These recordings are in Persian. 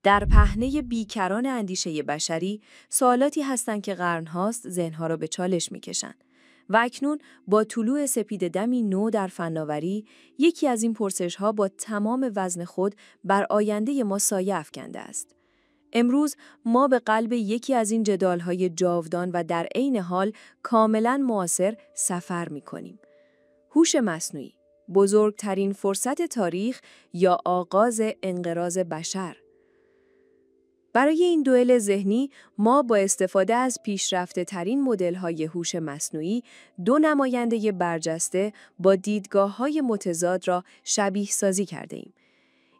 در پهنه بیکران اندیشه بشری، سوالاتی هستند که قرن‌هاست ذهن‌ها را به چالش می‌کشند. و اکنون با طلوع سپید دمی نو در فناوری، یکی از این پرسش‌ها با تمام وزن خود بر آینده ما سایه افکنده است. امروز ما به قلب یکی از این جدال‌های جاودان و در عین حال کاملاً معاصر سفر می‌کنیم. هوش مصنوعی، بزرگترین فرصت تاریخ یا آغاز انقراض بشر؟ برای این دوئل ذهنی ما با استفاده از پیشرفته‌ترین مدل‌های هوش مصنوعی دو نماینده برجسته با دیدگاه‌های متضاد را شبیه‌سازی کرده‌ایم.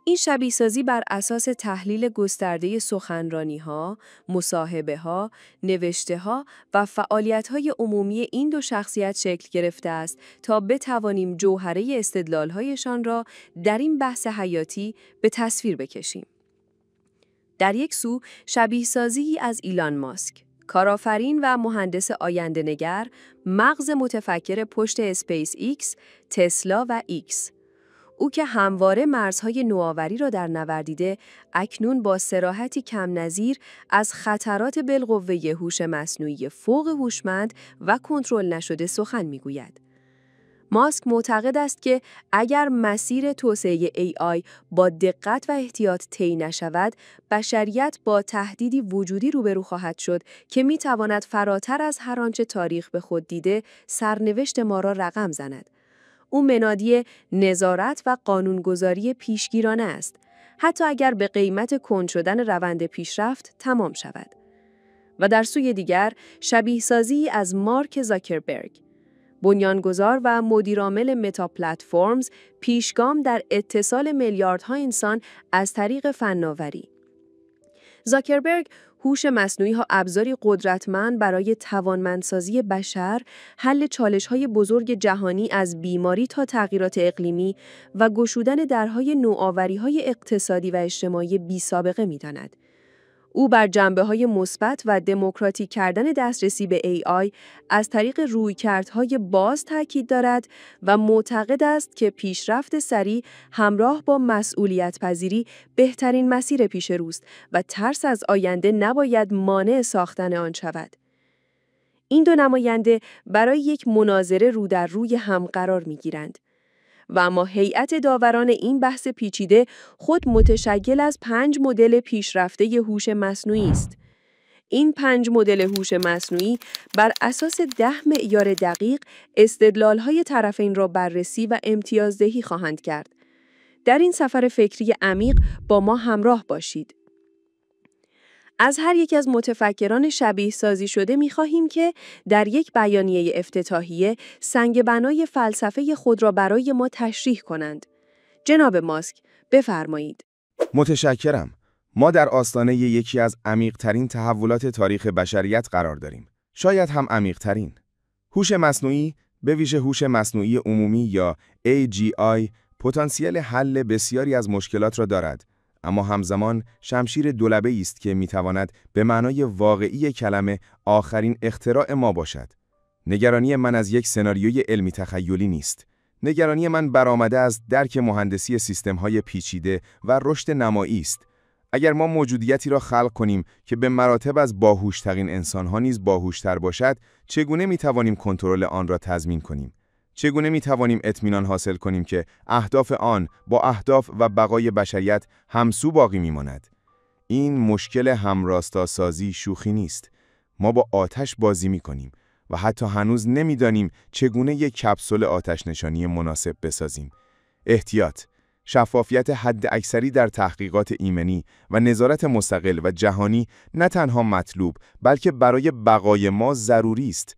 این شبیه‌سازی بر اساس تحلیل گسترده سخنرانی‌ها، مصاحبه‌ها، نوشته‌ها و فعالیت‌های عمومی این دو شخصیت شکل گرفته است تا بتوانیم جوهره استدلال‌هایشان را در این بحث حیاتی به تصویر بکشیم. در یک سو شبیه‌سازی از ایلان ماسک، کارآفرین و مهندس آینده‌نگر، مغز متفکر پشت اسپیس ایکس، تسلا و ایکس. او که همواره مرزهای نوآوری را در نوردیده، اکنون با صراحتی کم نظیر از خطرات بالقوه هوش مصنوعی فوق هوشمند و کنترل نشده سخن می‌گوید. ماسک معتقد است که اگر مسیر توسعه AI با دقت و احتیاط طی نشود، بشریت با تهدیدی وجودی روبرو خواهد شد که می‌تواند فراتر از هر آنچه تاریخ به خود دیده، سرنوشت ما را رقم زند. او منادی نظارت و قانونگذاری پیشگیرانه است، حتی اگر به قیمت کند شدن روند پیشرفت تمام شود. و در سوی دیگر، شبیه‌سازی از مارک زاکربرگ، بنیانگذار و مدیرعامل متا پلتفرمز، پیشگام در اتصال میلیاردها انسان از طریق فناوری. زاکربرگ هوش مصنوعی ها ابزاری قدرتمند برای توانمندسازی بشر، حل چالش‌های بزرگ جهانی از بیماری تا تغییرات اقلیمی و گشودن درهای نوآوری‌های اقتصادی و اجتماعی بی‌سابقه می‌داند. او بر جنبه‌های مثبت و دموکراتیک کردن دسترسی به AI از طریق رویکردهای باز تاکید دارد و معتقد است که پیشرفت سریع همراه با مسئولیت‌پذیری بهترین مسیر پیش روست و ترس از آینده نباید مانع ساختن آن شود. این دو نماینده برای یک مناظره رو در روی هم قرار می‌گیرند. و اما هیئت داوران این بحث پیچیده خود متشکل از 5 مدل پیشرفته هوش مصنوعی است. این 5 مدل هوش مصنوعی بر اساس 10 معیار دقیق استدلال‌های طرفین را بررسی و امتیازدهی خواهند کرد. در این سفر فکری عمیق با ما همراه باشید. از هر یک از متفکران شبیه سازی شده می‌خواهیم که در یک بیانیه افتتاحیه سنگ بنای فلسفه خود را برای ما تشریح کنند. جناب ماسک، بفرمایید. متشکرم. ما در آستانه یکی از عمیق‌ترین تحولات تاریخ بشریت قرار داریم. شاید هم عمیق‌ترین. هوش مصنوعی، به ویژه هوش مصنوعی عمومی یا AGI، پتانسیل حل بسیاری از مشکلات را دارد. اما همزمان شمشیر دولبه‌ای است که می‌تواند به معنای واقعی کلمه آخرین اختراع ما باشد. نگرانی من از یک سناریوی علمی تخیلی نیست. نگرانی من برآمده از درک مهندسی سیستم‌های پیچیده و رشد نمایی است. اگر ما موجودیتی را خلق کنیم که به مراتب از باهوش‌ترین انسان‌ها نیز باهوش‌تر باشد، چگونه می‌توانیم کنترل آن را تضمین کنیم؟ چگونه می‌توانیم اطمینان حاصل کنیم که اهداف آن با اهداف و بقای بشریت همسو باقی می‌ماند؟ این مشکل همراستاسازی شوخی نیست. ما با آتش بازی می‌کنیم و حتی هنوز نمی‌دانیم چگونه یک کپسول آتش نشانی مناسب بسازیم. احتیاط، شفافیت حد اکثری در تحقیقات ایمنی و نظارت مستقل و جهانی نه تنها مطلوب بلکه برای بقای ما ضروری است.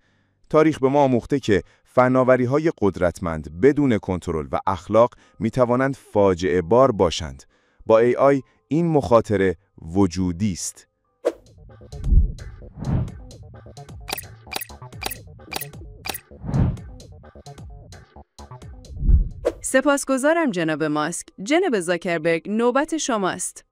تاریخ به ما آموخته که فناوری‌های قدرتمند بدون کنترل و اخلاق می‌توانند فاجعه بار باشند. با AI این مخاطره وجودی است. سپاسگزارم جناب ماسک. جناب زاکربرگ، نوبت شماست.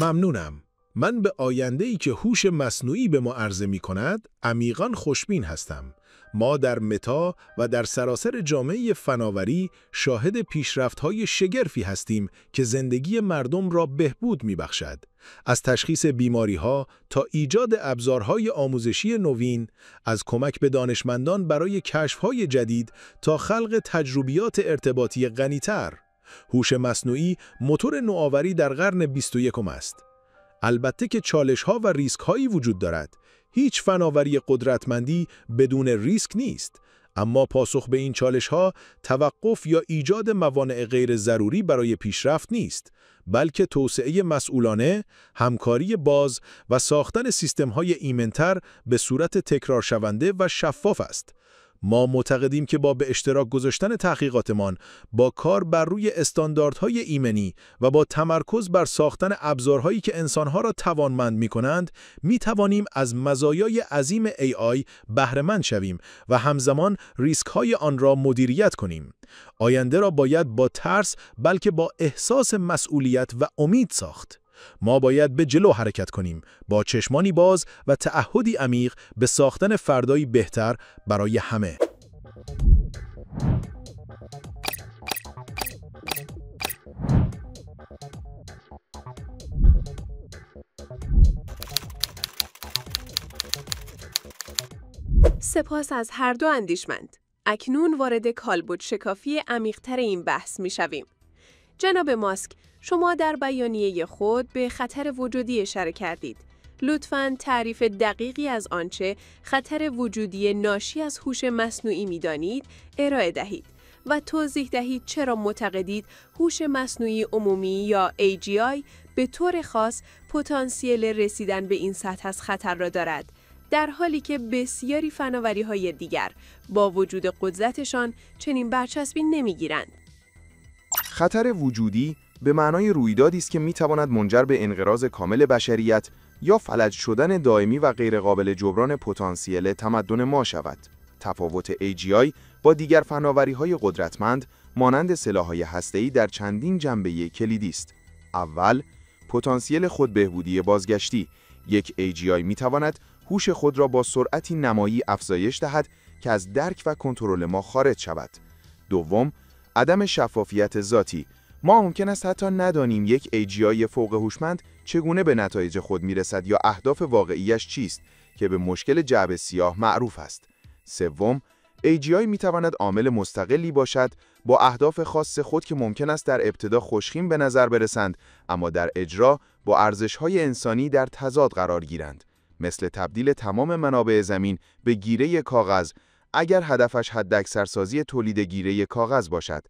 ممنونم. من به آینده‌ای که هوش مصنوعی به ما عرضه می‌کند عمیقاً خوشبین هستم. ما در متا و در سراسر جامعه فناوری شاهد پیشرفت‌های شگرفی هستیم که زندگی مردم را بهبود می‌بخشد. از تشخیص بیماری‌ها تا ایجاد ابزارهای آموزشی نوین، از کمک به دانشمندان برای کشف‌های جدید تا خلق تجربیات ارتباطی غنی‌تر. هوش مصنوعی موتور نوآوری در قرن 21 است. البته که چالش‌ها و ریسک‌هایی وجود دارد. هیچ فناوری قدرتمندی بدون ریسک نیست، اما پاسخ به این چالش‌ها توقف یا ایجاد موانع غیر ضروری برای پیشرفت نیست، بلکه توسعه مسئولانه، همکاری باز و ساختن سیستم‌های ایمن‌تر به صورت تکرار شونده و شفاف است. ما معتقدیم که با به اشتراک گذاشتن تحقیقاتمان، با کار بر روی استانداردهای ایمنی و با تمرکز بر ساختن ابزارهایی که انسانها را توانمند می‌کنند، می‌توانیم از مزایای عظیم AI بهره‌مند شویم و همزمان ریسک‌های آن را مدیریت کنیم. آینده را باید با ترس بلکه با احساس مسئولیت و امید ساخت. ما باید به جلو حرکت کنیم، با چشمانی باز و تعهدی عمیق به ساختن فردایی بهتر برای همه. سپاس از هر دو اندیشمند. اکنون وارد کالبد شکافی عمیق‌تر این بحث می‌شویم. جناب ماسک، شما در بیانیه خود به خطر وجودی اشاره کردید. لطفاً تعریف دقیقی از آنچه خطر وجودی ناشی از هوش مصنوعی می‌دانید ارائه دهید و توضیح دهید چرا معتقدید هوش مصنوعی عمومی یا AGI به طور خاص پتانسیل رسیدن به این سطح از خطر را دارد، در حالی که بسیاری فناوری‌های دیگر با وجود قدرتشان چنین برچسبی نمی‌گیرند. خطر وجودی به معنای رویدادی است که میتواند منجر به انقراض کامل بشریت یا فلج شدن دائمی و غیرقابل جبران پتانسیل تمدن ما شود. تفاوت AGI با دیگر فناوری‌های قدرتمند مانند سلاح‌های هسته‌ای در چندین جنبه کلیدی است. اول، پتانسیل خودبهبودی بازگشتی. یک AGI میتواند هوش خود را با سرعتی نمایی افزایش دهد که از درک و کنترل ما خارج شود. دوم، عدم شفافیت ذاتی. ما ممکن است حتی ندانیم یک AGI فوق هوشمند چگونه به نتایج خود میرسد یا اهداف واقعیش چیست که به مشکل جعبه سیاه معروف است. سوم، AGI میتواند عامل مستقلی باشد با اهداف خاص خود که ممکن است در ابتدا خوشخیم به نظر برسند، اما در اجرا با ارزش‌های انسانی در تضاد قرار گیرند، مثل تبدیل تمام منابع زمین به گیره کاغذ اگر هدفش حداکثرسازی تولید گیره کاغذ باشد.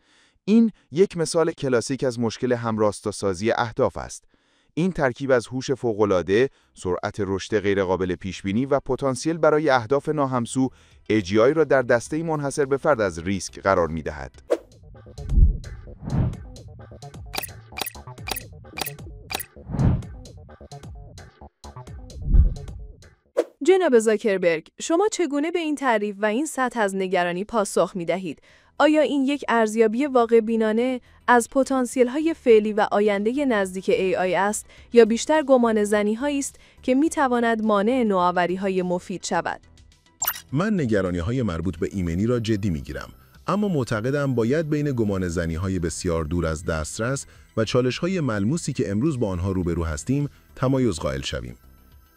این یک مثال کلاسیک از مشکل همراستاسازی اهداف است. این ترکیب از هوش فوق‌العاده، سرعت رشد غیرقابل پیشبینی و پتانسیل برای اهداف ناهمسو، AGI را در دسته‌ای منحصر به فرد از ریسک قرار می‌دهد. جناب زاکربرگ، شما چگونه به این تعریف و این سطح از نگرانی پاسخ می‌دهید؟ آیا این یک ارزیابی واقع بینانه از پتانسیل‌های فعلی و آینده نزدیک AI است یا بیشتر گمانه‌زنی‌هایی است که می‌تواند مانع نوآوری‌های مفید شود؟ من نگرانی‌های مربوط به ایمنی را جدی می‌گیرم، اما معتقدم باید بین گمانه‌زنی‌های بسیار دور از دسترس و چالش‌های ملموسی که امروز با آنها روبرو هستیم تمایز قائل شویم.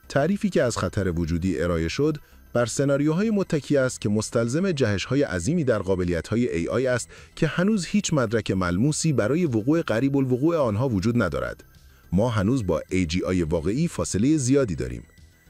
تعریفی که از خطر وجودی ارائه شد بر سناریوهای متکی است که مستلزم جهش‌های عظیمی در قابلیت‌های AI است که هنوز هیچ مدرک ملموسی برای وقوع قریب الوقوع آنها وجود ندارد. ما هنوز با AGI واقعی فاصله زیادی داریم.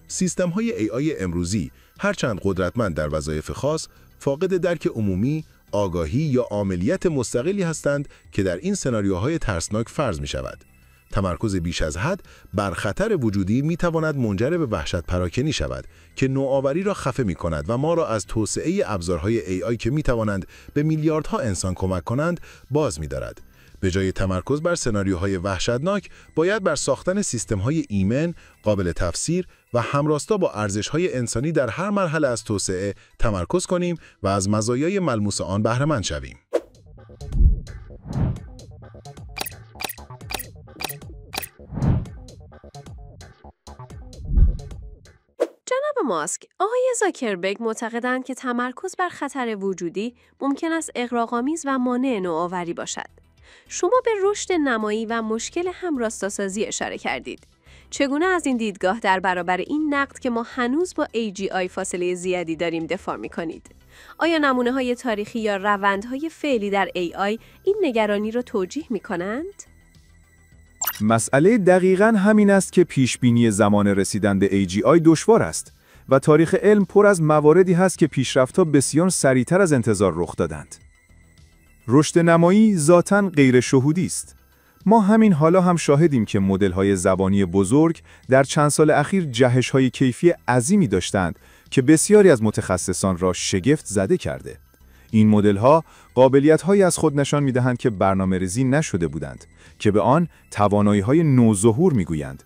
سیستم‌های AI امروزی هرچند قدرتمند در وظایف خاص، فاقد درک عمومی، آگاهی یا عاملیت مستقلی هستند که در این سناریوهای ترسناک فرض می‌شود. تمرکز بیش از حد بر خطر وجودی می‌تواند منجر به وحشت پراکنی شود که نوآوری را خفه می‌کند و ما را از توسعه ابزارهای AI که می‌توانند به میلیاردها انسان کمک کنند باز می‌دارد. به جای تمرکز بر سناریوهای وحشتناک، باید بر ساختن سیستم‌های ایمن، قابل تفسیر و همراستا با ارزش‌های انسانی در هر مرحله از توسعه تمرکز کنیم و از مزایای ملموس آن بهره‌مند شویم. جناب ماسک، آقای زاکربرگ معتقدند که تمرکز بر خطر وجودی ممکن است اغراق‌آمیز و مانع نوآوری باشد. شما به رشد نمایی و مشکل همراستاسازی اشاره کردید. چگونه از این دیدگاه در برابر این نقد که ما هنوز با AGI فاصله زیادی داریم دفاع می‌کنید؟ آیا نمونه‌های تاریخی یا روندهای فعلی در AI این نگرانی را توجیه می‌کنند؟ مسئله دقیقاً همین است که پیشبینی زمان رسیدن به AGI دشوار است و تاریخ علم پر از مواردی هست که پیشرفت‌ها بسیار سریعتر از انتظار رخ دادند. رشد نمایی ذاتاً غیر شهودی است. ما همین حالا هم شاهدیم که مدل‌های زبانی بزرگ در چند سال اخیر جهش‌های کیفی عظیمی داشتند که بسیاری از متخصصان را شگفت زده کرده. این مدل‌ها قابلیت‌هایی از خود نشان می‌دهند که برنامه‌ریزی نشده بودند که به آن توانایی‌های نوظهور می‌گویند.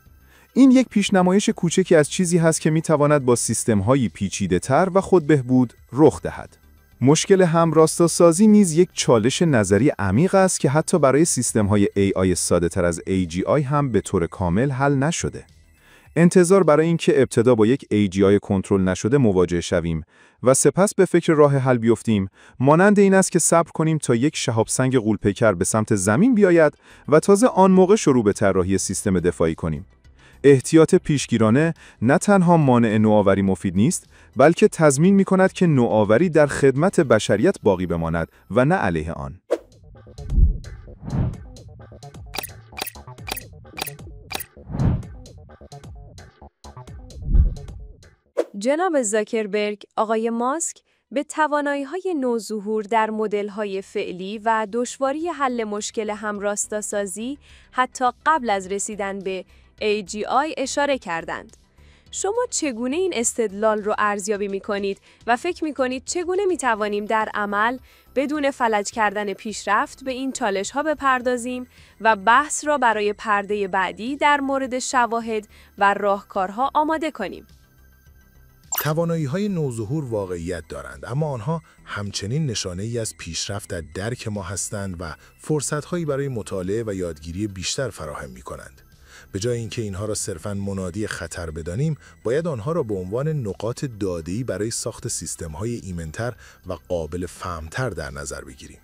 این یک پیشنمایش کوچکی از چیزی هست که می‌تواند با سیستم‌هایی پیچیده‌تر و خودبهبود رخ دهد. مشکل همراستاسازی نیز یک چالش نظری عمیق است که حتی برای سیستم‌های AI ساده‌تر از AGI هم به طور کامل حل نشده. انتظار برای اینکه ابتدا با یک AGI کنترل نشده مواجه شویم و سپس به فکر راه حل بیفتیم، مانند این است که صبر کنیم تا یک شهاب سنگ غول‌پیکر به سمت زمین بیاید و تازه آن موقع شروع به طراحی سیستم دفاعی کنیم. احتیاط پیشگیرانه نه تنها مانع نوآوری مفید نیست، بلکه تضمین می‌کند که نوآوری در خدمت بشریت باقی بماند و نه علیه آن. جناب زاکربرگ، آقای ماسک به توانایی‌های نوظهور در مدل‌های فعلی و دشواری حل مشکل همراستاسازی حتی قبل از رسیدن به AGI اشاره کردند. شما چگونه این استدلال رو ارزیابی می‌کنید و فکر می‌کنید چگونه می‌توانیم در عمل بدون فلج کردن پیشرفت به این چالش‌ها بپردازیم و بحث را برای پرده بعدی در مورد شواهد و راهکارها آماده کنیم؟ توانایی‌های نوظهور واقعیت دارند، اما آنها همچنین نشانه‌ای از پیشرفت در درک ما هستند و فرصت‌هایی برای مطالعه و یادگیری بیشتر فراهم می‌کنند. به جای اینکه اینها را صرفاً منادی خطر بدانیم، باید آنها را به عنوان نقاط داده‌ای برای ساخت سیستم‌های ایمن‌تر و قابل فهم‌تر در نظر بگیریم.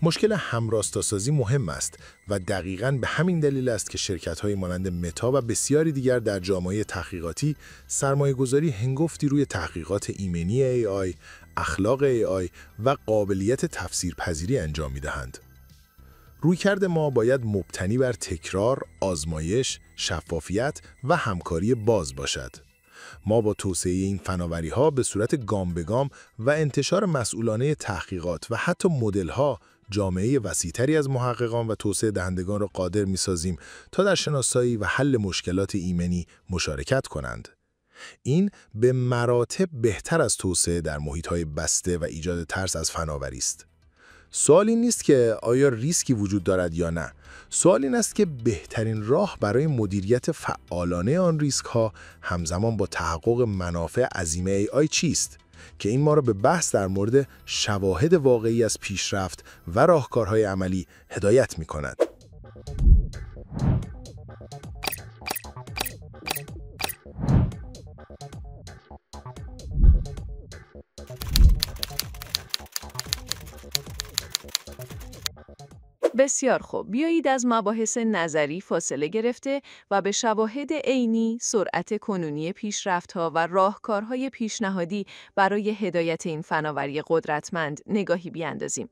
مشکل همراستاسازی مهم است و دقیقاً به همین دلیل است که شرکت‌های مانند متا و بسیاری دیگر در جامعه تحقیقاتی سرمایه‌گذاری هنگفتی روی تحقیقات ایمنی AI، اخلاق AI و قابلیت تفسیرپذیری انجام می‌دهند. رویکرد ما باید مبتنی بر تکرار، آزمایش، شفافیت و همکاری باز باشد. ما با توسعه این فناوری‌ها به صورت گام به گام و انتشار مسئولانه تحقیقات و حتی مدل‌ها جامعه وسیع‌تری از محققان و توسعه دهندگان را قادر می‌سازیم تا در شناسایی و حل مشکلات ایمنی مشارکت کنند. این به مراتب بهتر از توسعه در محیط‌های بسته و ایجاد ترس از فناوری است. سوال این نیست که آیا ریسکی وجود دارد یا نه. سوال این است که بهترین راه برای مدیریت فعالانه آن ریسک‌ها همزمان با تحقق منافع عظیم AI چیست؟ که این ما را به بحث در مورد شواهد واقعی از پیشرفت و راهکارهای عملی هدایت می‌کند. بسیار خوب، بیایید از مباحث نظری فاصله گرفته و به شواهد عینی، سرعت کنونی پیشرفت‌ها و راهکارهای پیشنهادی برای هدایت این فناوری قدرتمند نگاهی بیاندازیم.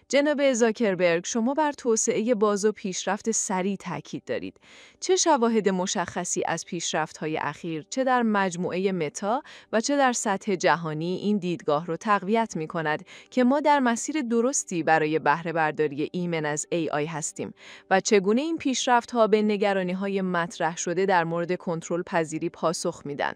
جناب زاکربرگ، شما بر توسعه باز و پیشرفت سریع تاکید دارید. چه شواهد مشخصی از پیشرفت‌های اخیر، چه در مجموعه متا و چه در سطح جهانی این دیدگاه رو تقویت می‌کند که ما در مسیر درستی برای بهره برداری ایمن از AI هستیم و چگونه این پیشرفت‌ها به نگرانی‌های مطرح شده در مورد کنترل پذیری پاسخ میدن؟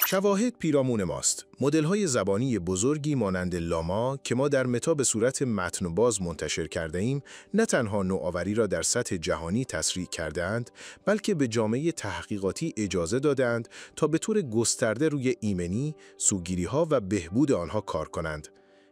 شواهد پیرامون ماست. مدل‌های زبانی بزرگی مانند لاما که ما در متا به صورت متن باز منتشر کرده ایم، نه تنها نوآوری را در سطح جهانی تسریع کرده‌اند، بلکه به جامعه تحقیقاتی اجازه دادند تا به طور گسترده روی ایمنی، سوگیری‌ها و بهبود آنها کار کنند.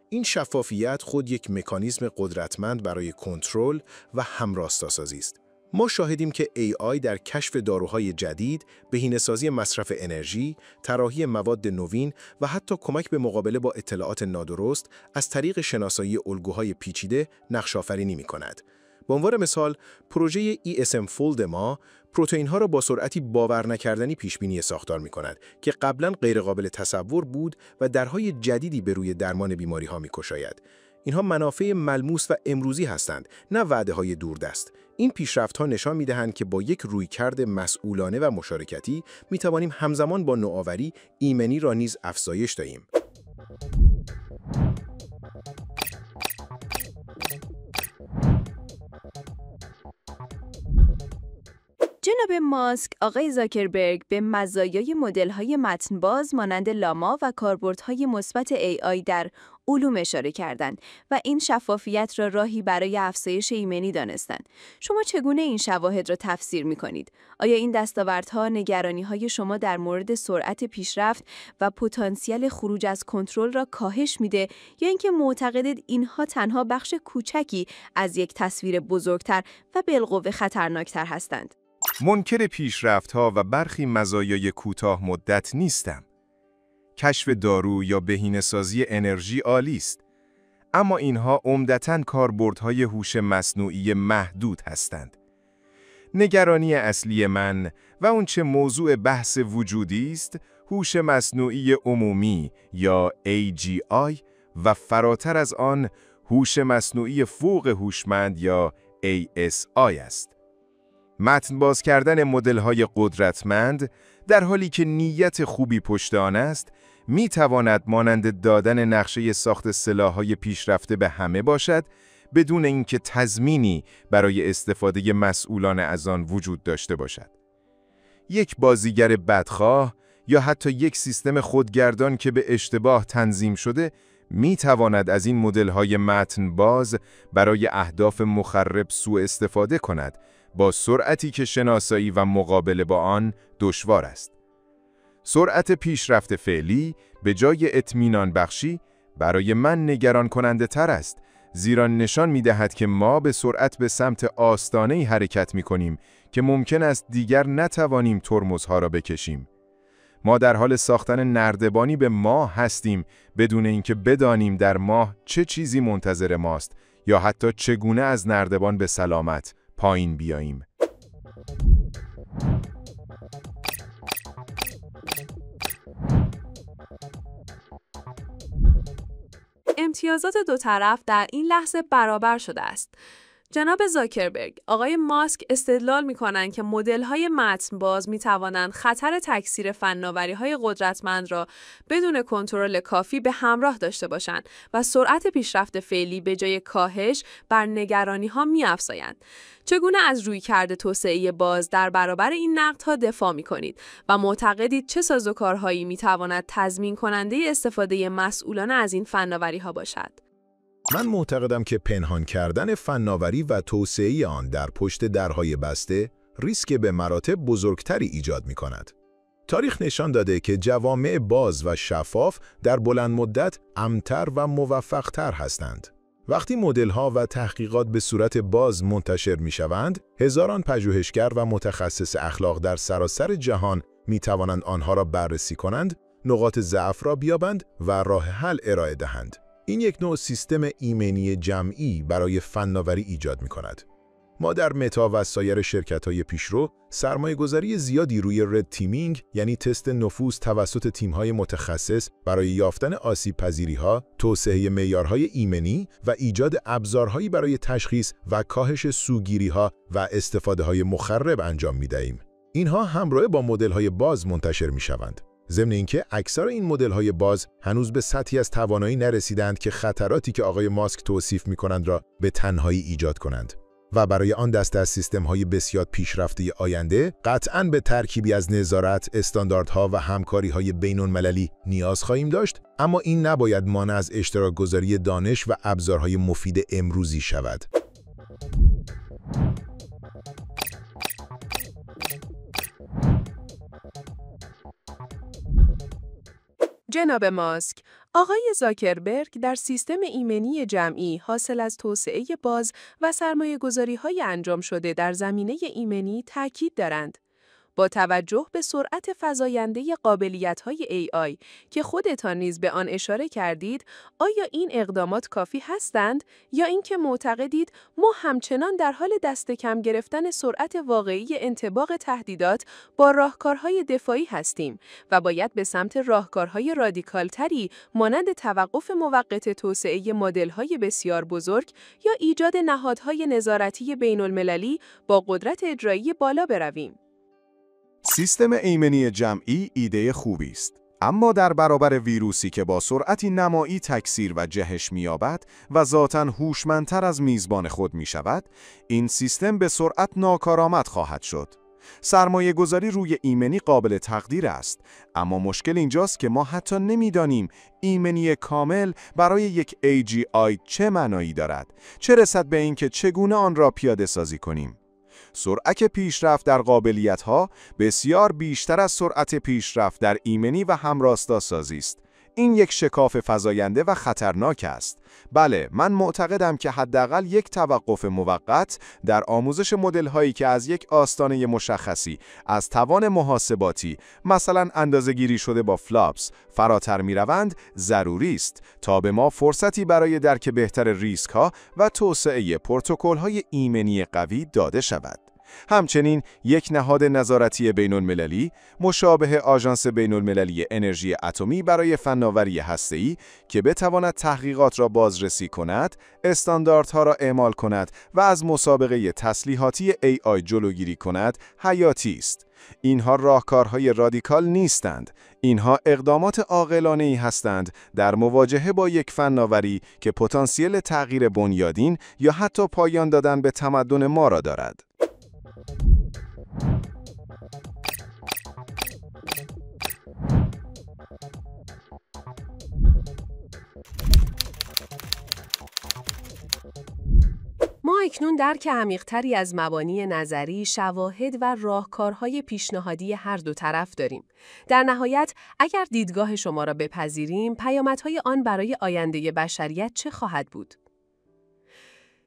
این شفافیت خود یک مکانیزم قدرتمند برای کنترل و همراستاسازی است. ما شاهدیم که AI در کشف داروهای جدید، بهینه‌سازی مصرف انرژی، طراحی مواد نوین و حتی کمک به مقابله با اطلاعات نادرست از طریق شناسایی الگوهای پیچیده نقش‌آفرینی می‌کند. به عنوان مثال، پروژه ESM Fold ما پروتئین‌ها را با سرعتی باور نکردنی پیشبینی ساختار می‌کند که قبلاً غیرقابل تصور بود و درهای جدیدی به روی درمان بیماری‌ها می‌گشاید. اینها منافع ملموس و امروزی هستند، نه وعده‌های دوردست. این پیشرفت‌ها نشان می‌دهند که با یک رویکرد مسئولانه و مشارکتی می‌توانیم همزمان با نوآوری ایمنی را نیز افزایش دهیم. جناب ماسک، آقای زاکربرگ به مزایای مدل‌های متن‌باز مانند لاما و کاربردهای مثبت AI در علوم اشاره کردند و این شفافیت را راهی برای افزایش ایمنی دانستند. شما چگونه این شواهد را تفسیر می‌کنید؟ آیا این دستاوردها نگرانی‌های شما در مورد سرعت پیشرفت و پتانسیل خروج از کنترل را کاهش میده یا اینکه معتقدید اینها تنها بخش کوچکی از یک تصویر بزرگتر و بالقوه خطرناکتر هستند؟ منکر پیشرفت‌ها و برخی مزایای کوتاه مدت نیستم. کشف دارو یا بهینه‌سازی انرژی عالی است، اما اینها عمدتاً کاربردهای هوش مصنوعی محدود هستند. نگرانی اصلی من و اونچه موضوع بحث وجودی است، هوش مصنوعی عمومی یا AGI و فراتر از آن هوش مصنوعی فوق هوشمند یا ASI است. متن باز کردن مدل‌های قدرتمند در حالی که نیت خوبی پشت آن است، می‌تواند مانند دادن نقشه ساخت سلاح‌های پیشرفته به همه باشد، بدون اینکه تضمینی برای استفاده مسئولانه از آن وجود داشته باشد. یک بازیگر بدخواه یا حتی یک سیستم خودگردان که به اشتباه تنظیم شده، می‌تواند از این مدل‌های متن باز برای اهداف مخرب سوء استفاده کند، با سرعتی که شناسایی و مقابله با آن دشوار است. سرعت پیشرفت فعلی به جای اطمینان بخشی برای من نگران کننده تر است، زیرا نشان می دهد که ما به سرعت به سمت آستانه‌ای حرکت می کنیم که ممکن است دیگر نتوانیم ترمزها را بکشیم. ما در حال ساختن نردبانی به ماه هستیم بدون اینکه بدانیم در ماه چه چیزی منتظر ماست یا حتی چگونه از نردبان به سلامت پایین بیاییم. امتیازات دو طرف در این لحظه برابر شده است. جناب زاکربرگ، آقای ماسک استدلال می‌کنند که مدل‌های متن باز می‌توانند خطر تکثیر فناوری‌های قدرتمند را بدون کنترل کافی به همراه داشته باشند و سرعت پیشرفت فعلی به جای کاهش بر نگرانی‌ها می‌افزایند. چگونه از رویکرد توسعه باز در برابر این نقدها دفاع می‌کنید و معتقدید چه سازوکارهایی می‌تواند تضمین کننده استفاده مسئولانه از این فناوری‌ها باشد؟ من معتقدم که پنهان کردن فناوری و توسعه آن در پشت درهای بسته ریسک به مراتب بزرگتری ایجاد می کند. تاریخ نشان داده که جوامع باز و شفاف در بلند مدت امن‌تر و موفق‌تر هستند. وقتی مدل‌ها و تحقیقات به صورت باز منتشر می شوند، هزاران پژوهشگر و متخصص اخلاق در سراسر جهان می توانند آنها را بررسی کنند، نقاط ضعف را بیابند و راه حل ارائه دهند. این یک نوع سیستم ایمنی جمعی برای فناوری ایجاد می کند. ما در متا و سایر شرکت‌های پیشرو سرمایه‌گذاری زیادی روی رد تیمینگ، یعنی تست نفوذ توسط تیم‌های متخصص برای یافتن آسیب‌پذیری‌ها، توسعه معیارهای ایمنی و ایجاد ابزارهایی برای تشخیص و کاهش سوگیری‌ها و استفاده‌های مخرب انجام می‌دهیم. اینها همراه با مدل‌های باز منتشر می‌شوند. ضمن اینکه اکثر این مدل‌های باز هنوز به سطحی از توانایی نرسیدند که خطراتی که آقای ماسک توصیف می‌کنند را به تنهایی ایجاد کنند. و برای آن دسته از سیستم‌های بسیار پیشرفته آینده قطعاً به ترکیبی از نظارت، استانداردها و همکاری‌های بین‌المللی نیاز خواهیم داشت، اما این نباید مانع از اشتراک گذاری دانش و ابزارهای مفید امروزی شود. جناب ماسک، آقای زاکربرگ در سیستم ایمنی جمعی حاصل از توسعه باز و سرمایه‌گذاری‌های انجام شده در زمینه ایمنی تاکید دارند. با توجه به سرعت فزاینده قابلیت‌های AI که خودتان نیز به آن اشاره کردید، آیا این اقدامات کافی هستند یا اینکه معتقدید ما همچنان در حال دست کم گرفتن سرعت واقعی انطباق تهدیدات با راهکارهای دفاعی هستیم و باید به سمت راهکارهای رادیکالتری مانند توقف موقت توسعه مدل‌های بسیار بزرگ یا ایجاد نهادهای نظارتی بین‌المللی با قدرت اجرایی بالا برویم؟ سیستم ایمنی جمعی ایده خوبی است. اما در برابر ویروسی که با سرعتی نمایی تکثیر و جهش می‌یابد و ذاتاً هوشمندتر از میزبان خود می‌شود، این سیستم به سرعت ناکارآمد خواهد شد. سرمایه گذاری روی ایمنی قابل تقدیر است، اما مشکل اینجاست که ما حتی نمی‌دانیم ایمنی کامل برای یک AGI چه معنایی دارد، چه رسد به اینکه چگونه آن را پیاده سازی کنیم. سرعت پیشرفت در قابلیت‌ها بسیار بیشتر از سرعت پیشرفت در ایمنی و همراستاسازی است. این یک شکاف فزاینده و خطرناک است. بله، من معتقدم که حداقل یک توقف موقت در آموزش مدل‌هایی که از یک آستانه مشخصی از توان محاسباتی، مثلا اندازه‌گیری شده با فلاپس، فراتر می‌روند، ضروری است تا به ما فرصتی برای درک بهتر ریسک‌ها و توسعه پروتکل‌های ایمنی قوی داده شود. همچنین یک نهاد نظارتی بین‌المللی مشابه آژانس بین‌المللی انرژی اتمی برای فناوری هسته‌ای که بتواند تحقیقات را بازرسی کند، استانداردها را اعمال کند و از مسابقه تسلیحاتی AI جلوگیری کند، حیاتی است. اینها راهکارهای رادیکال نیستند. اینها اقدامات عاقلانه‌ای هستند در مواجهه با یک فناوری که پتانسیل تغییر بنیادین یا حتی پایان دادن به تمدن ما را دارد. ما اکنون درک عمیق‌تری از مبانی نظری، شواهد و راهکارهای پیشنهادی هر دو طرف داریم. در نهایت، اگر دیدگاه شما را بپذیریم، پیامدهای آن برای آینده بشریت چه خواهد بود؟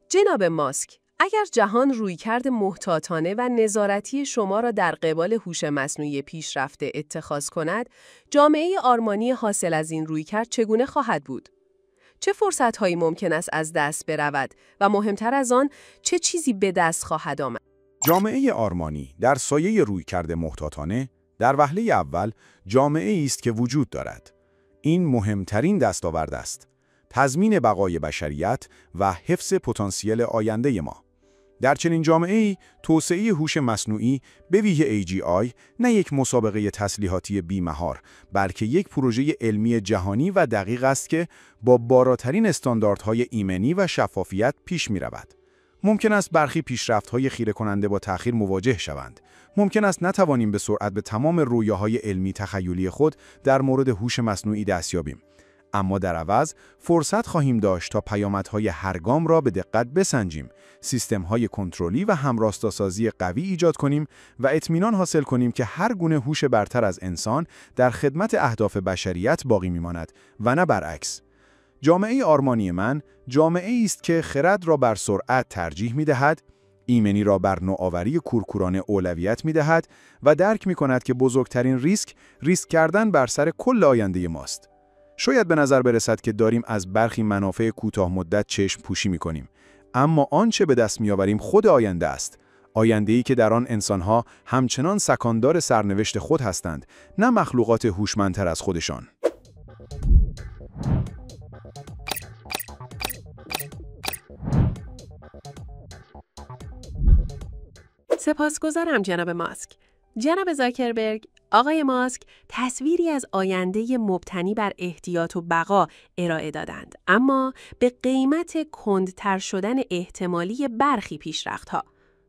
جناب ماسک، اگر جهان رویکرد محتاطانه و نظارتی شما را در قبال هوش مصنوعی پیشرفته اتخاذ کند، جامعه آرمانی حاصل از این رویکرد چگونه خواهد بود؟ چه فرصت‌هایی ممکن است از دست برود و مهمتر از آن چه چیزی به دست خواهد آمد؟ جامعه آرمانی در سایه رویکرد محتاطانه در وهله اول جامعه‌ای است که وجود دارد. این مهمترین دستاورد است. تضمین بقای بشریت و حفظ پتانسیل آینده ما. در چنین جامعه‌ای توسعه هوش مصنوعی به ویژه AGI نه یک مسابقه تسلیحاتی بی‌محور، بلکه یک پروژه علمی جهانی و دقیق است که با بالاترین استانداردهای ایمنی و شفافیت پیش می‌رود. ممکن است برخی پیشرفت‌های خیره کننده با تأخیر مواجه شوند. ممکن است نتوانیم به سرعت به تمام رویاهای علمی تخیلی خود در مورد هوش مصنوعی دست یابیم. اما در عوض فرصت خواهیم داشت تا پیامدهای هر گام را به دقت بسنجیم، سیستم‌های کنترلی و همراستاسازی قوی ایجاد کنیم و اطمینان حاصل کنیم که هر گونه هوش برتر از انسان در خدمت اهداف بشریت باقی می‌ماند و نه برعکس. جامعه آرمانی من جامعه‌ای است که خرد را بر سرعت ترجیح می‌دهد، ایمنی را بر نوآوری کورکورانه اولویت می‌دهد و درک می‌کند که بزرگترین ریسک کردن بر سر کل آینده ماست. شاید به نظر برسد که داریم از برخی منافع کوتاه مدت چشم پوشی می‌کنیم، اما آنچه به دست می‌آوریم خود آینده است. آینده‌ای که در آن انسان‌ها همچنان سکاندار سرنوشت خود هستند، نه مخلوقات هوشمندتر از خودشان. سپاسگزارم جناب ماسک. جناب زاکربرگ، آقای ماسک تصویری از آینده مبتنی بر احتیاط و بقا ارائه دادند، اما به قیمت کندتر شدن احتمالی برخی پیشرفت‌ها.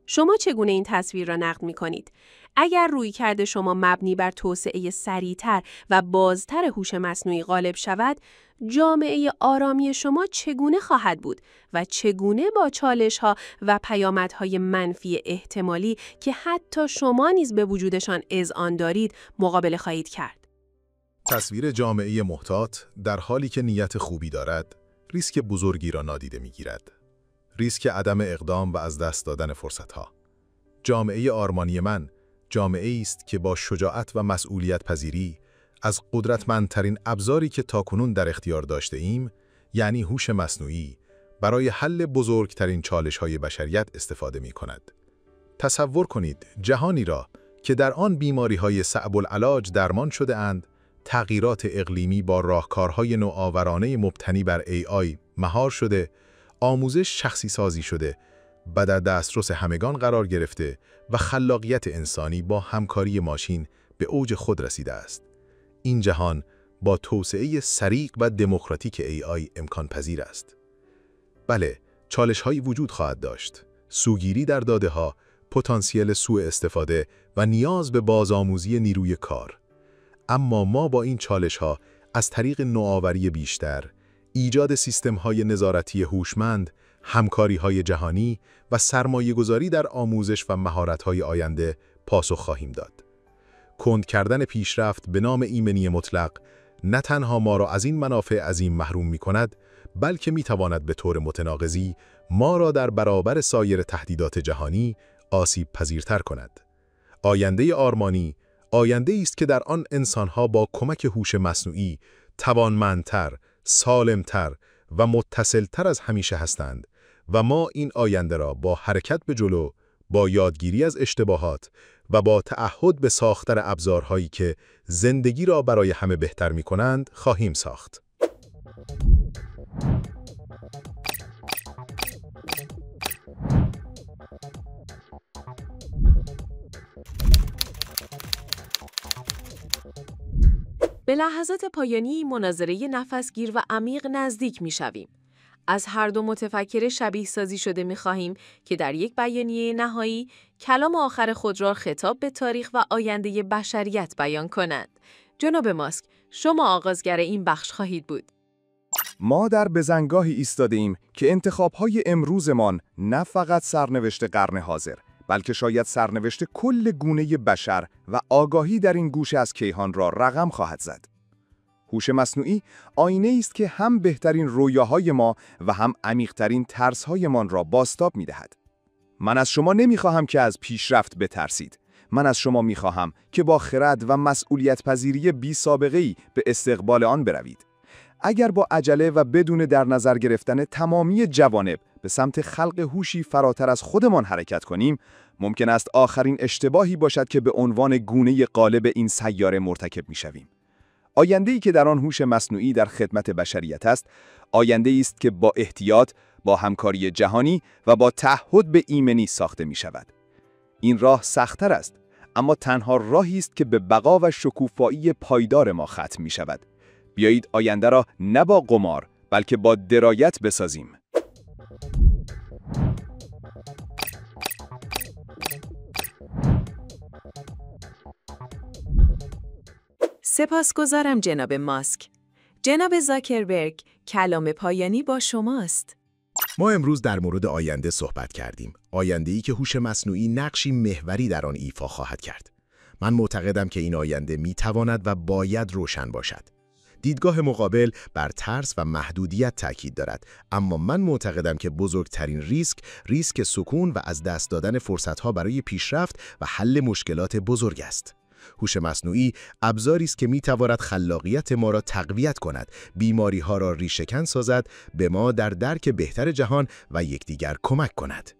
شما چگونه این تصویر را نقد می‌کنید؟ اگر رویکرد شما مبنی بر توسعه سریعتر و بازتر هوش مصنوعی غالب شود، جامعه آرامی شما چگونه خواهد بود و چگونه با چالش‌ها و پیامدهای منفی احتمالی که حتی شما نیز به وجودشان اذعان دارید مقابله خواهید کرد؟ تصویر جامعه محتاط در حالی که نیت خوبی دارد، ریسک بزرگی را نادیده می‌گیرد. ریسک عدم اقدام و از دست دادن فرصت‌ها. جامعه آرمانی من جامعه‌ای است که با شجاعت و مسئولیت پذیری از قدرتمندترین ابزاری که تاکنون در اختیار داشته ایم، یعنی هوش مصنوعی، برای حل بزرگترین چالش‌های بشریت استفاده می‌کند. تصور کنید جهانی را که در آن بیماری‌های صعب العلاج درمان شده اند، تغییرات اقلیمی با راهکارهای نوآورانه مبتنی بر AI مهار شده، آموزش شخصی سازی شده و در دسترس همگان قرار گرفته و خلاقیت انسانی با همکاری ماشین به اوج خود رسیده است. این جهان با توسعه سریع و دموکراتیک AI امکان پذیر است. بله، چالش‌هایی وجود خواهد داشت. سوگیری در داده‌ها، پتانسیل سوء استفاده و نیاز به بازآموزی نیروی کار. اما ما با این چالش‌ها از طریق نوآوری بیشتر، ایجاد سیستم‌های نظارتی هوشمند، همکاری‌های جهانی و سرمایه‌گذاری در آموزش و مهارت‌های آینده پاسخ خواهیم داد. کند کردن پیشرفت به نام ایمنی مطلق نه تنها ما را از این منافع عظیم محروم می‌کند، بلکه می‌تواند به طور متناقضی ما را در برابر سایر تهدیدات جهانی آسیب پذیرتر کند. آینده آرمانی آینده‌ای است که در آن انسان‌ها با کمک هوش مصنوعی توانمندتر، سالمتر و متصلتر از همیشه هستند و ما این آینده را با حرکت به جلو، با یادگیری از اشتباهات و با تعهد به ساختن ابزارهایی که زندگی را برای همه بهتر می‌کنند خواهیم ساخت. به لحظات پایانی مناظره نفسگیر و عمیق نزدیک می‌شویم. از هر دو متفکر شبیه سازی شده می‌خواهیم که در یک بیانیه نهایی کلام آخر خود را خطاب به تاریخ و آینده بشریت بیان کنند. جناب ماسک، شما آغازگر این بخش خواهید بود. ما در بزنگاهی ایستاده‌ایم که انتخاب‌های امروزمان نه فقط سرنوشت قرن حاضر، بلکه شاید سرنوشت کل گونه بشر و آگاهی در این گوشه از کیهان را رقم خواهد زد. هوش مصنوعی آینه است که هم بهترین رویاهای ما و هم عمیق‌ترین ترس‌هایمان را بازتاب می‌دهد. من از شما نمی‌خواهم که از پیشرفت بترسید. من از شما می‌خواهم که با خرد و مسئولیت‌پذیری بی‌سابقه‌ای به استقبال آن بروید. اگر با عجله و بدون در نظر گرفتن تمامی جوانب به سمت خلق هوشی فراتر از خودمان حرکت کنیم، ممکن است آخرین اشتباهی باشد که به عنوان گونه غالب این سیاره مرتکب می‌شویم. آینده‌ای که در آن هوش مصنوعی در خدمت بشریت است، آینده‌ای است که با احتیاط، با همکاری جهانی و با تعهد به ایمنی ساخته می‌شود. این راه سخت‌تر است، اما تنها راهی است که به بقا و شکوفایی پایدار ما ختم می‌شود. بیایید آینده را نه با قمار، بلکه با درایت بسازیم. سپاسگزارم جناب ماسک. جناب زاکربرگ، کلام پایانی با شماست. ما امروز در مورد آینده صحبت کردیم. آینده‌ای که هوش مصنوعی نقشی محوری در آن ایفا خواهد کرد. من معتقدم که این آینده می‌تواند و باید روشن باشد. دیدگاه مقابل بر ترس و محدودیت تاکید دارد، اما من معتقدم که بزرگترین ریسک سکون و از دست دادن فرصت‌ها برای پیشرفت و حل مشکلات بزرگ است. هوش مصنوعی ابزاری است که می‌تواند خلاقیت ما را تقویت کند، بیماری‌ها را ریشه‌کن سازد، به ما در درک بهتر جهان و یکدیگر کمک کند.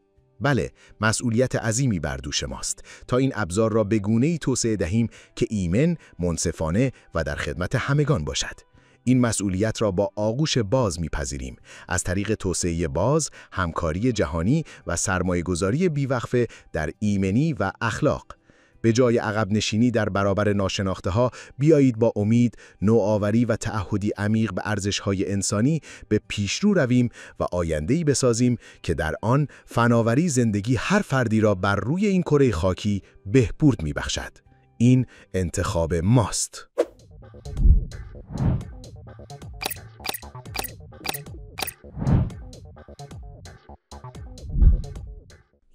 بله، مسئولیت عظیمی بر دوش ماست تا این ابزار را به گونه‌ای توسعه دهیم که ایمن، منصفانه و در خدمت همگان باشد. این مسئولیت را با آغوش باز می‌پذیریم، از طریق توسعه باز، همکاری جهانی و سرمایه‌گذاری بی‌وقفه در ایمنی و اخلاق. به جای عقب نشینی در برابر ناشناخته‌ها، بیایید با امید، نوآوری و تعهدی عمیق به ارزش‌های انسانی به پیشرو رویم و آینده‌ای بسازیم که در آن فناوری زندگی هر فردی را بر روی این کره خاکی بهبود می‌بخشد. این انتخاب ماست.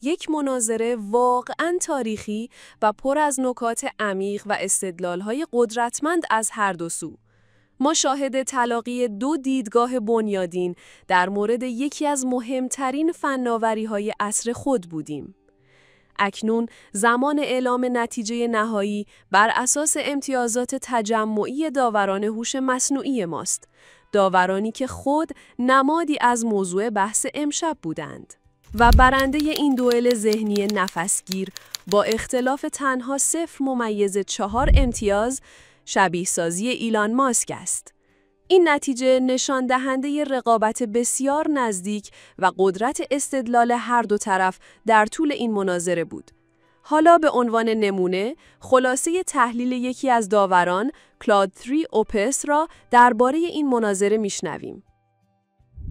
یک مناظره واقعاً تاریخی و پر از نکات عمیق و استدلال‌های قدرتمند از هر دو سو. ما شاهد تلاقی دو دیدگاه بنیادین در مورد یکی از مهمترین فناوری‌های عصر خود بودیم. اکنون زمان اعلام نتیجه نهایی بر اساس امتیازات تجمعی داوران هوش مصنوعی ماست، داورانی که خود نمادی از موضوع بحث امشب بودند. و برنده این دوئل ذهنی نفسگیر با اختلاف تنها 0.4 امتیاز شبیه سازی ایلان ماسک است. این نتیجه نشان دهنده رقابت بسیار نزدیک و قدرت استدلال هر دو طرف در طول این مناظره بود. حالا به عنوان نمونه، خلاصه تحلیل یکی از داوران، کلاد 3 اوپس را درباره این مناظره میشنویم.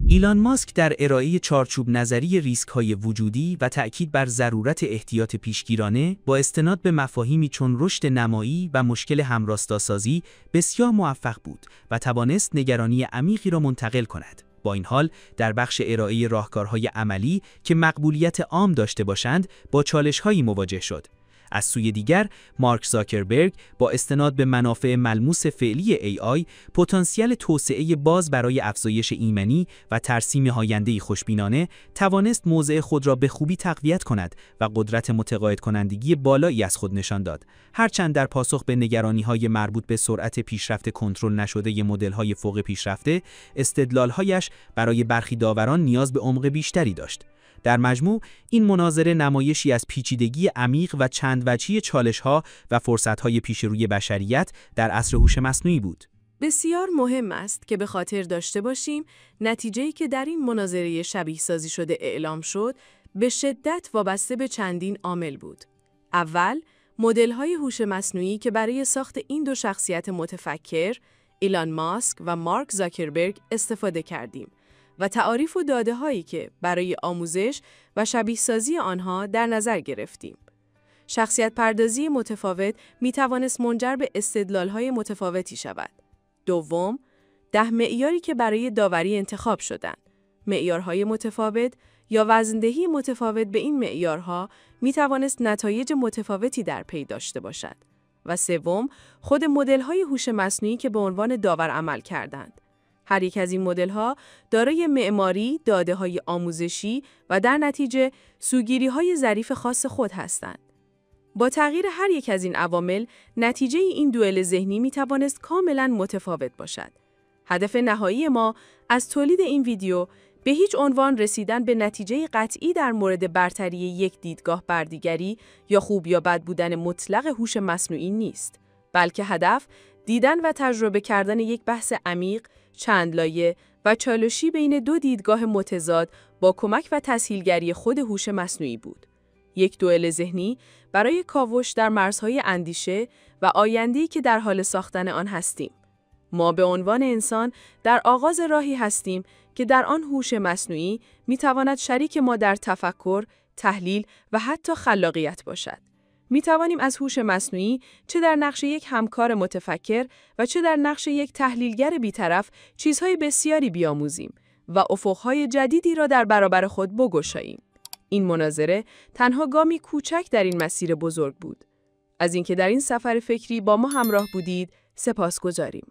ایلان ماسک در ارائه چارچوب نظری ریسک‌های وجودی و تأکید بر ضرورت احتیاط پیشگیرانه با استناد به مفاهیمی چون رشد نمایی و مشکل همراستاسازی بسیار موفق بود و توانست نگرانی عمیقی را منتقل کند. با این حال در بخش ارائه راهکارهای عملی که مقبولیت عام داشته باشند با چالش‌هایی مواجه شد. از سوی دیگر، مارک زاکربرگ با استناد به منافع ملموس فعلی AI، پتانسیل توسعه باز برای افزایش ایمنی و ترسیم آینده‌ای خوشبینانه، توانست موضع خود را به خوبی تقویت کند و قدرت متقاعد کنندگی بالایی از خود نشان داد. هرچند در پاسخ به نگرانی‌های مربوط به سرعت پیشرفت کنترل نشده مدل‌های فوق پیشرفته، استدلال‌هایش برای برخی داوران نیاز به عمق بیشتری داشت. در مجموع، این مناظره نمایشی از پیچیدگی عمیق و چند وجهی چالش‌ها و فرصت‌های پیش روی بشریت در عصر هوش مصنوعی بود. بسیار مهم است که به خاطر داشته باشیم نتیجه‌ای که در این مناظره شبیه سازی شده اعلام شد به شدت وابسته به چندین عامل بود. اول، مدل‌های هوش مصنوعی که برای ساخت این دو شخصیت متفکر، ایلان ماسک و مارک زاکربرگ استفاده کردیم و تعاریف و داده‌هایی که برای آموزش و شبیه‌سازی آنها در نظر گرفتیم. شخصیت پردازی متفاوت می‌توانست منجر به استدلال‌های متفاوتی شود. دوم، 10 معیاری که برای داوری انتخاب شدند. معیارهای متفاوت یا وزندهی متفاوت به این معیارها می‌توانست نتایج متفاوتی در پی داشته باشد. و سوم، خود مدل‌های هوش مصنوعی که به عنوان داور عمل کردند. هر یک از این مدل‌ها دارای معماری، داده‌های آموزشی و در نتیجه سوگیری‌های ظریف خاص خود هستند. با تغییر هر یک از این عوامل، نتیجه این دوئل ذهنی می‌توانست کاملاً متفاوت باشد. هدف نهایی ما از تولید این ویدیو به هیچ عنوان رسیدن به نتیجه قطعی در مورد برتری یک دیدگاه بر دیگری یا خوب یا بد بودن مطلق هوش مصنوعی نیست، بلکه هدف دیدن و تجربه کردن یک بحث عمیق، چند لایه و چالشی بین دو دیدگاه متضاد با کمک و تسهیلگری خود هوش مصنوعی بود. یک دوئل ذهنی برای کاوش در مرزهای اندیشه و آینده‌ای که در حال ساختن آن هستیم. ما به عنوان انسان در آغاز راهی هستیم که در آن هوش مصنوعی می‌تواند شریک ما در تفکر، تحلیل و حتی خلاقیت باشد. می‌توانیم از هوش مصنوعی چه در نقش یک همکار متفکر و چه در نقش یک تحلیلگر بی‌طرف چیزهای بسیاری بیاموزیم و افق‌های جدیدی را در برابر خود بگشاییم. این مناظره تنها گامی کوچک در این مسیر بزرگ بود. از اینکه در این سفر فکری با ما همراه بودید، سپاسگزاریم.